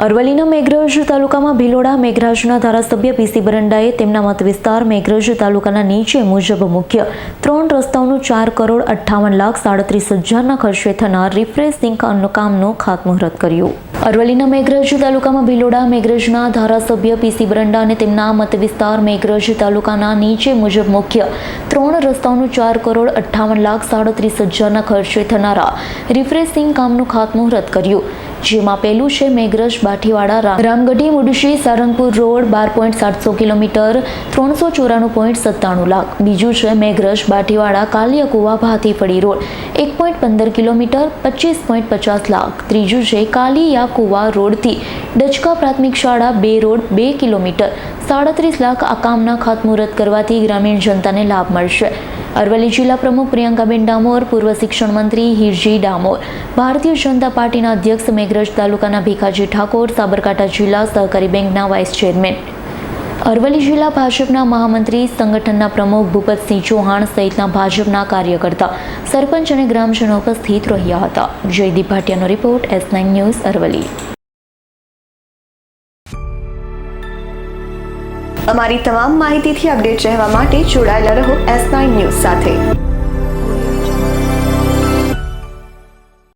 અરવલ્લીના મેઘરજ તાલુકામાં ભિલોડા મેઘરાજના ધારાસભ્ય પીસી બરંડાએ તેમના મત વિસ્તાર મેઘરજ તાલુકાના નીચે મુજબ મુખ્ય 3 રસ્તાઓનું 4,58,37,000ના ખર્ચે થનાર રિફ્રેશિંગ કામનું ખાતમુહૂર્ત કર્યું. અરવલ્લીના મેઘરજ તાલુકામાં ભિલોડા મેઘરજના ધારાસભ્ય પીસી બરંડા અને તેમના મત વિસ્તાર મેઘરજ તાલુકાના નીચે મુજબ મુખ્ય 3 રસ્તાઓનું 4,58,37,000ના ખર્ચે થનારા રિફ્રેશિંગ કામનું ખાતમુહૂર્ત કર્યું. જેમાં પહેલું છે મેઘરજ બાઠીવાડા રામગઢી મુડશી સારંગપુર રોડ 12.700 કિલોમીટર 394.97 લાખ. બીજું છે મેઘરજ બાઠીવાડા કાલિયાકુવા ભાતીફળી રોડ 1.15 કિલોમીટર 25.50 લાખ. ત્રીજું છે કાલિયાકુવા રોડથી ડચકા પ્રાથમિક શાળા 2 રોડ 2 કિલોમીટર 37 લાખ. આ કામના ખાતમુહૂર્ત કરવાથી ગ્રામીણ જનતાને લાભ મળશે. અરવલ્લી જિલ્લા પ્રમુખ પ્રિયંકાબેન ડામોર, પૂર્વ શિક્ષણ મંત્રી હિરજી ડામોર, ભારતીય જનતા પાર્ટીના અધ્યક્ષ મેઘરજ તાલુકાના ભીખાજી ઠાકોર, સાબરકાંઠા જિલ્લા સહકારી બેંકના વાઇસ ચેરમેન, અરવલ્લી જિલ્લા ભાજપના મહામંત્રી, સંગઠનના પ્રમુખ ભૂપતસિંહ ચૌહાણ સહિતના ભાજપના કાર્યકર્તા, સરપંચ અને ગ્રામજનો ઉપસ્થિત રહ્યા હતા. જયદીપ ભાટિયાનો રિપોર્ટ, S9 ન્યૂઝ, અરવલ્લી. અમારી તમામ માહિતીથી અપડેટ રહેવા માટે જોડાયેલા રહો S9 ન્યૂઝ સાથે.